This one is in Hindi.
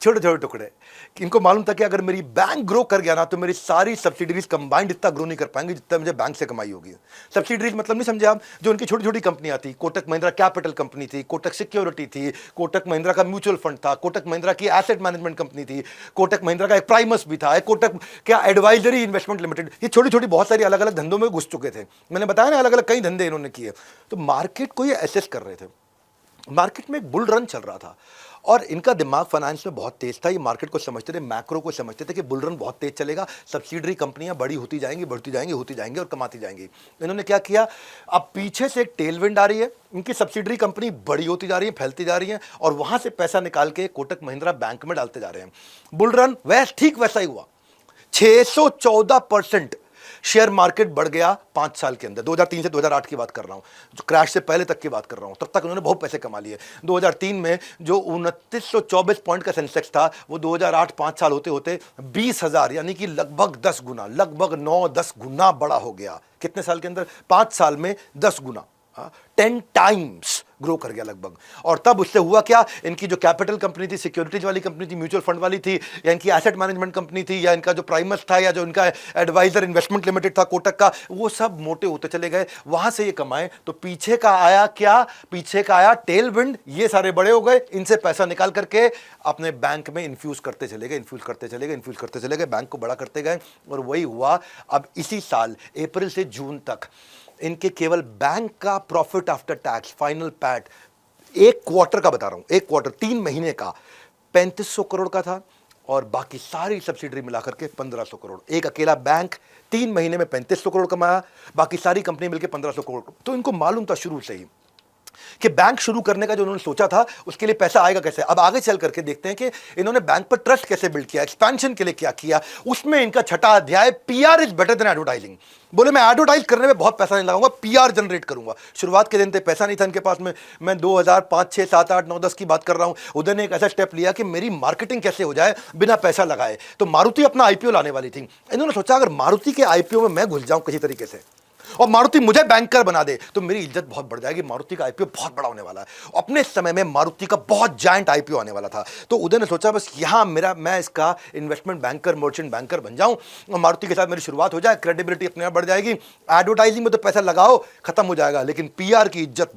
छोटे छोटे टुकड़े। इनको मालूम था कि अगर मेरी बैंक ग्रो कर गया ना तो मेरी सारी सब्सिडरीज कंबाइंड इतना ग्रो नहीं कर पाएंगे जितना मुझे बैंक से कमाई होगी। सब्सिडरीज मतलब नहीं समझे आप, जो उनकी छोटी छोटी कंपनियां थी, कोटक महिंद्रा कैपिटल कंपनी थी, कोटक सिक्योरिटी थी, कोटक महिंद्रा का म्यूचुअल फंड था, कोटक महिंद्रा की एसेट मैनेजमेंट कंपनी थी, कोटक महिंद्रा का एक प्राइमस भी था, एक कोटक क्या एडवाइजरी इन्वेस्टमेंट लिमिटेड, ये छोटी छोटी बहुत सारी अलग अलग धंधों में घुस चुके थे। मैंने बताया ना अलग अलग कई धंधे इन्होंने किए। तो मार्केट को ये एसेस कर रहे थे। मार्केट में एक बुल रन चल रहा था और इनका दिमाग फाइनेंस में बहुत तेज था। ये मार्केट को समझते थे, मैक्रो को समझते थे कि बुल रन बहुत तेज चलेगा, सब्सिडरी कंपनियां बड़ी होती जाएंगी, बढ़ती जाएंगी, होती जाएंगी और कमाती जाएंगी। इन्होंने क्या किया, अब पीछे से एक टेलविंड आ रही है, इनकी सब्सिडरी कंपनी बड़ी होती जा रही है, फैलती जा रही है और वहां से पैसा निकाल के कोटक महिंद्रा बैंक में डालते जा रहे हैं। बुल रन ठीक वैसा ही हुआ। 614% शेयर मार्केट बढ़ गया 5 साल के अंदर। 2003 से 2008 की बात कर रहा हूं, जो क्रैश से पहले तक की बात कर रहा हूं। तब तक उन्होंने बहुत पैसे कमा लिए। 2003 में जो 2924 पॉइंट का सेंसेक्स था वो 2008 5 साल होते होते 20,000 यानी कि लगभग 10 गुना, लगभग 9-10 गुना बड़ा हो गया। कितने साल के अंदर? 5 साल में 10 गुना, 10 टाइम्स ग्रो कर गया लगभग। और तब उससे हुआ क्या, इनकी जो कैपिटल कंपनी थी, सिक्योरिटीज वाली कंपनी थी, म्यूचुअल फंड वाली थी, या इनकी एसेट मैनेजमेंट कंपनी थी, या इनका जो प्राइमस था, या जो इनका एडवाइजर इन्वेस्टमेंट लिमिटेड था कोटक का, वो सब मोटे होते चले गए। वहां से ये कमाए तो पीछे का आया क्या, पीछे का आया टेल विंड। ये सारे बड़े हो गए, इनसे पैसा निकाल करके अपने बैंक में इन्फ्यूज करते चले गए, इन्फ्यूज करते चले गए, इन्फ्यूज करते चले गए, बैंक को बड़ा करते गए। और वही हुआ। अब इसी साल अप्रैल से जून तक इनके केवल बैंक का profit after tax final PAT, एक क्वार्टर का बता रहा हूं, एक क्वार्टर 3 महीने का 3500 करोड़ का था और बाकी सारी सब्सिडरी मिलाकर के 1500 करोड़। एक अकेला बैंक 3 महीने में 3500 करोड़ कमाया, बाकी सारी कंपनी मिलकर 1500 करोड़। तो इनको मालूम था शुरू से ही कि बैंक शुरू करने का जो उन्होंने सोचा था उसके लिए पैसा आएगा कैसे। अब आगे चल करके देखते हैं कि इन्होंने बैंक पर ट्रस्ट कैसे बिल्ड किया, एक्सपेंशन के लिए क्या किया। उसमें इनका छठा अध्याय, PR is better than advertising. बोले मैं एडवर्टाइज करने में बहुत पैसा नहीं लगाऊंगा, पीआर जनरेट करूंगा। शुरुआत के दिन थे, पैसा नहीं था इनके पास में। मैं 2005, 6, 7, 8, 9, 10 की बात कर रहा हूं। उधर ने एक ऐसा स्टेप लिया कि मेरी मार्केटिंग कैसे हो जाए बिना पैसा लगाए। तो मारुति अपना आईपीओ लाने वाली थी। इन्होंने सोचा अगर मारुति के आईपीओ में मैं घुस जाऊं किसी तरीके से और मारुति मुझे बैंकर बना दे तो मेरी इज्जत बहुत बढ़ जाएगी। मारुति का आईपीओ बहुत बड़ा होने वाला है। अपने समय में मारुति का बहुत जायंट आईपीओ आने वाला था। तो उदय ने सोचा बस यहां मैं इसका इन्वेस्टमेंट बैंकर, मर्चेंट बैंकर बन जाऊं और मारुति के साथ मेरी शुरुआत हो जाए, क्रेडिबिलिटी अपने आप बढ़ जाएगी। एडवर्टाइजिंग में तो पैसा लगाओ खत्म हो जाएगा, लेकिन पीआर की इज्जत